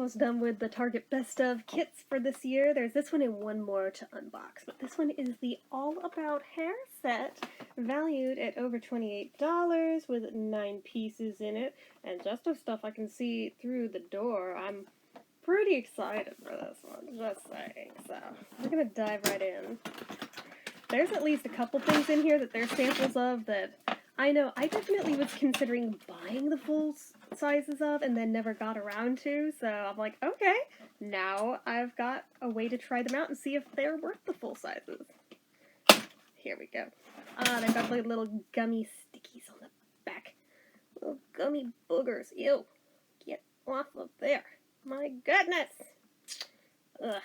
almost done with the Target Best Of kits for this year. There's this one and one more to unbox, but this one is the All About Hair set, valued at over $28 with 9 pieces in it, and just of stuff I can see through the door. I'm pretty excited for this one, just saying. So, we're gonna dive right in. There's at least a couple things in here that there's samples of that I know I definitely was considering buying the full sizes of and then never got around to, so I'm like, okay, now I've got a way to try them out and see if they're worth the full sizes. Here we go. They've got like little gummy stickies on the back. Little gummy boogers. Ew. Get off of there. My goodness. Ugh.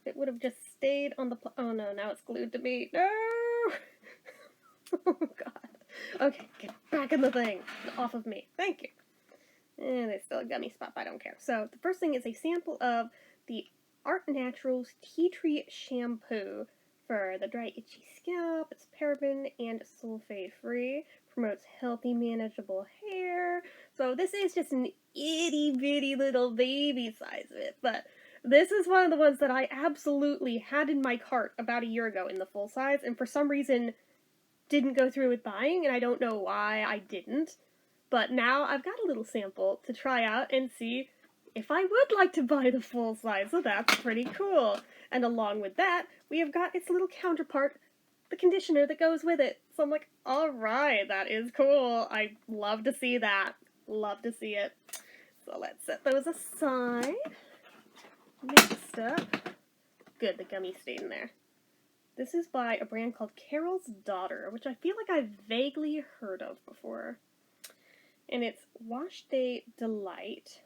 It would have just stayed on the oh no, now it's glued to me. No! Oh god. Okay, get back in the thing. Off of me. Thank you. And it's still a gummy spot, but I don't care. So, the first thing is a sample of the Art Naturals Tea Tree Shampoo for the dry, itchy scalp. It's paraben and sulfate free. Promotes healthy, manageable hair. So, this is just an itty bitty little baby size of it, but this is one of the ones that I absolutely had in my cart about a year ago in the full size, and for some reason didn't go through with buying, and I don't know why I didn't. But now I've got a little sample to try out and see if I would like to buy the full size, so that's pretty cool. And along with that, we have got its little counterpart, the conditioner that goes with it. So I'm like, alright, that is cool. I love to see that. Love to see it. So let's set those aside. Next up, good, the gummy stayed in there. This is by a brand called Carol's Daughter, which I feel like I've vaguely heard of before. And it's Wash Day Delight.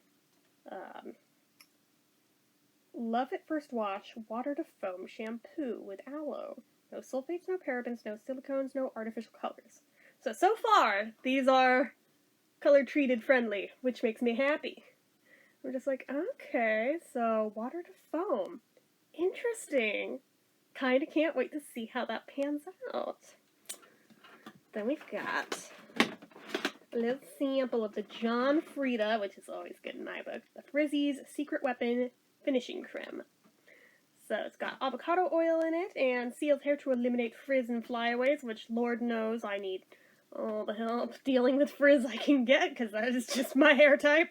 Love at First Wash, Water to Foam Shampoo with Aloe. No sulfates, no parabens, no silicones, no artificial colors. So far, these are color-treated friendly, which makes me happy. I'm just like, okay, so water to foam. Interesting. Kinda can't wait to see how that pans out. Then we've got a little sample of the John Frieda, which is always good in my book, the Frizzy's Secret Weapon Finishing Creme. So it's got avocado oil in it and seals hair to eliminate frizz and flyaways, which Lord knows I need all the help dealing with frizz I can get, because that is just my hair type.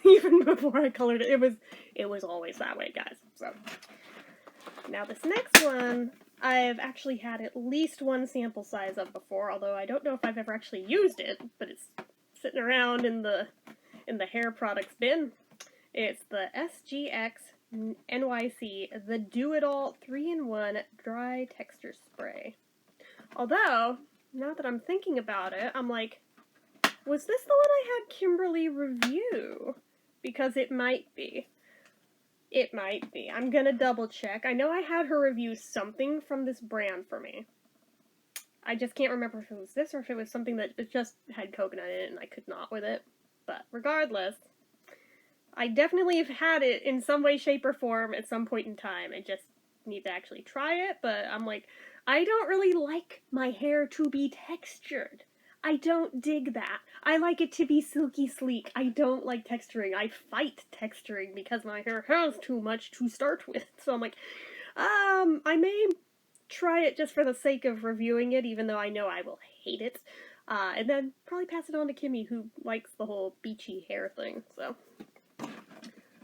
Even before I colored it, it was always that way, guys. So now this next one, I've actually had at least one sample size of before, although I don't know if I've ever actually used it, but it's sitting around in the hair products bin. It's the SGX NYC, the Do-It-All 3-in-1 Dry Texture Spray. Although, now that I'm thinking about it, I'm like, was this the one I had Kimberly review? Because it might be. It might be. I'm gonna double check. I know I had her review something from this brand for me. I just can't remember if it was this or if it was something that just had coconut in it and I could not with it. But regardless, I definitely have had it in some way, shape, or form at some point in time. I just need to actually try it, but I'm like, I don't really like my hair to be textured. I don't dig that. I like it to be silky sleek. I don't like texturing. I fight texturing because my hair has too much to start with. So I'm like, I may try it just for the sake of reviewing it, even though I know I will hate it. And then probably pass it on to Kimmy, who likes the whole beachy hair thing. So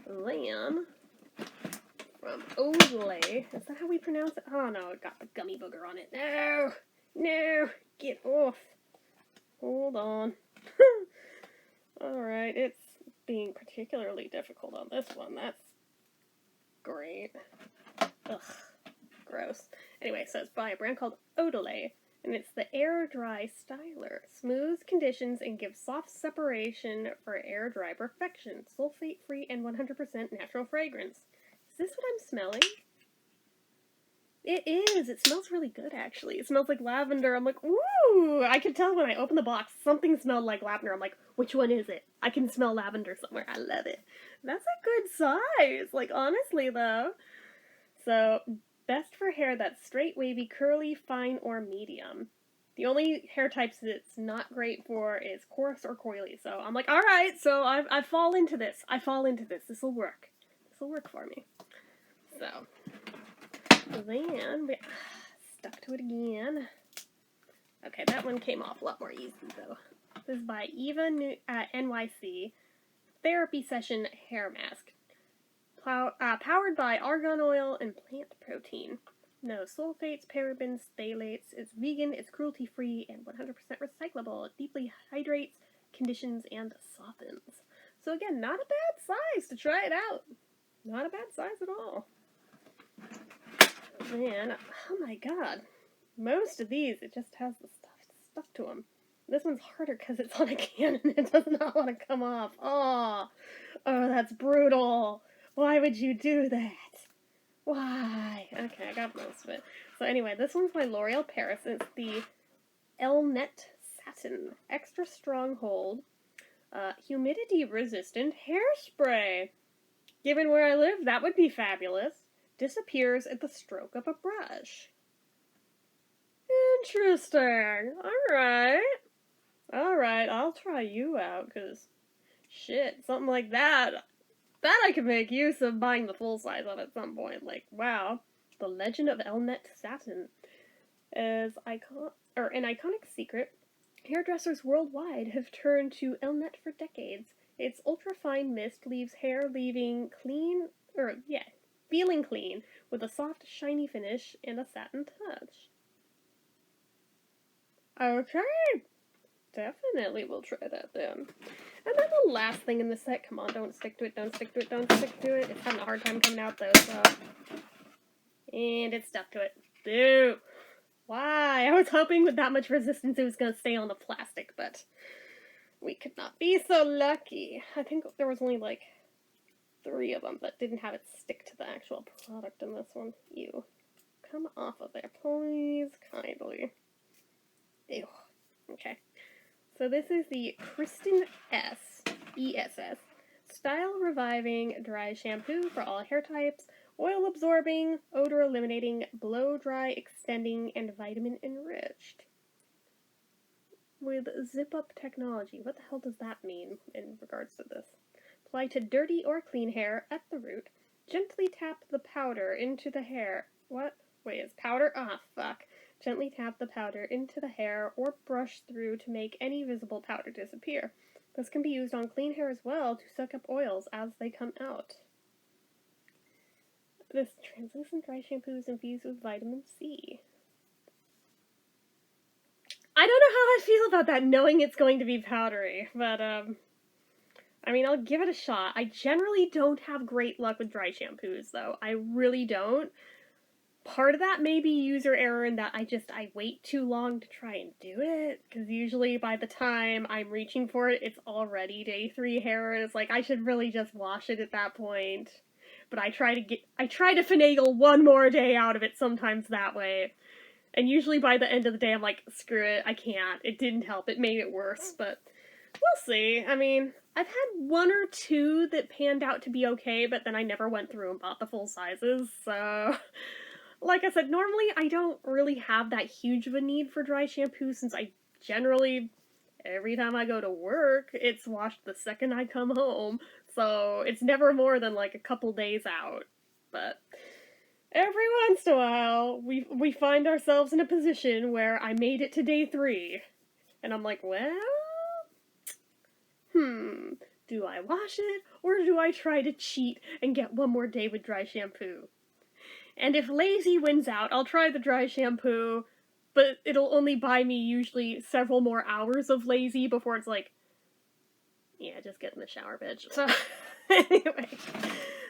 then, from Olay, is that how we pronounce it? Oh no, it got the gummy booger on it. No! No! Get off! Hold on. Alright, it's being particularly difficult on this one. That's great. Ugh. Gross. Anyway, so it's by a brand called Odelay, and it's the Air Dry Styler. Smooths conditions and gives soft separation for air dry perfection. Sulfate free and 100% natural fragrance. Is this what I'm smelling? It is. It smells really good, actually. It smells like lavender. I'm like, ooh! I could tell when I opened the box, something smelled like lavender. I'm like, which one is it? I can smell lavender somewhere. I love it. That's a good size. Like, honestly, though. So, best for hair that's straight, wavy, curly, fine, or medium. The only hair types that it's not great for is coarse or coily. So I'm like, alright, so I fall into this. I fall into this. This'll work. This'll work for me. So, then we stuck to it again. Okay, that one came off a lot more easy though. This is by Eva NYC. Therapy Session Hair Mask. Powered by argan oil and plant protein. No sulfates, parabens, phthalates. It's vegan, it's cruelty-free, and 100% recyclable. It deeply hydrates, conditions, and softens. So again, not a bad size to try it out. Not a bad size at all. Man, oh my god. Most of these, it just has the stuff to them. This one's harder because it's on a can and it does not want to come off. Oh, that's brutal. Why would you do that? Why? Okay, I got most of it. So anyway, this one's by L'Oreal Paris. It's the Elnet Satin Extra Strong Hold Humidity Resistant Hairspray. Given where I live, that would be fabulous. Disappears at the stroke of a brush. Interesting. Alright, I'll try you out, because shit, something like that I could make use of buying the full size of at some point. Like, wow. The Legend of Elnet Satin is an iconic secret. Hairdressers worldwide have turned to Elnet for decades. Its ultra-fine mist leaves hair feeling clean, with a soft, shiny finish and a satin touch. Okay. Definitely we'll try that then. And then the last thing in the set, come on, don't stick to it, don't stick to it, don't stick to it. It's having a hard time coming out though, so. And it stuck to it. Boo! Why? I was hoping with that much resistance it was going to stay on the plastic, but we could not be so lucky. I think there was only like 3 of them that didn't have it stick to the actual product in this one. Ew. Come off of there, please, kindly. Ew. Okay. So this is the Kristen ESS Style Reviving Dry Shampoo for all hair types, oil absorbing, odor eliminating, blow dry extending, and vitamin enriched. With zip up technology. What the hell does that mean in regards to this? Apply to dirty or clean hair at the root. Gently tap the powder into the hair. What? Wait, is powder? Ah, fuck. Gently tap the powder into the hair or brush through to make any visible powder disappear. This can be used on clean hair as well to suck up oils as they come out. This translucent dry shampoo is infused with vitamin C. I don't know how I feel about that, knowing it's going to be powdery, but, I mean, I'll give it a shot. I generally don't have great luck with dry shampoos, though. I really don't. Part of that may be user error in that I wait too long to try and do it, because usually by the time I'm reaching for it, it's already day 3 hair, and it's like, I should really just wash it at that point. But I try to finagle one more day out of it sometimes that way. And usually by the end of the day, I'm like, screw it, I can't. It didn't help, it made it worse, but we'll see. I mean, I've had 1 or 2 that panned out to be okay, but then I never went through and bought the full sizes, so... Like I said, normally I don't really have that huge of a need for dry shampoo since I generally, every time I go to work, it's washed the second I come home. So it's never more than like a couple days out. But every once in a while, we find ourselves in a position where I made it to day 3. And I'm like, well, do I wash it or do I try to cheat and get 1 more day with dry shampoo? And if lazy wins out, I'll try the dry shampoo, but it'll only buy me usually several more hours of lazy before it's like, yeah, just get in the shower, bitch. So, anyway,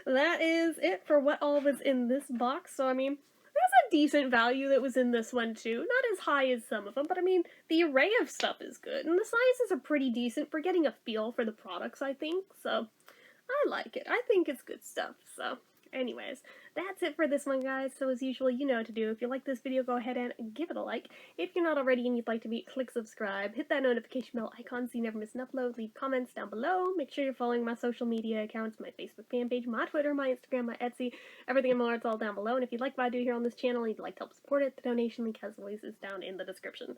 that is it for what all was in this box. So, I mean, there's a decent value that was in this one, too. Not as high as some of them, but I mean, the array of stuff is good, and the sizes are pretty decent for getting a feel for the products, I think. So, I like it. I think it's good stuff, so... Anyways, that's it for this one, guys. So as usual, you know what to do. If you like this video, go ahead and give it a like. If you're not already and you'd like to be, click subscribe. Hit that notification bell icon so you never miss an upload. Leave comments down below. Make sure you're following my social media accounts, my Facebook fan page, my Twitter, my Instagram, my Etsy, everything and more. It's all down below. And if you like what I do here on this channel and you'd like to help support it, the donation link, as always, is down in the description.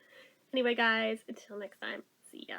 Anyway, guys, until next time, see ya.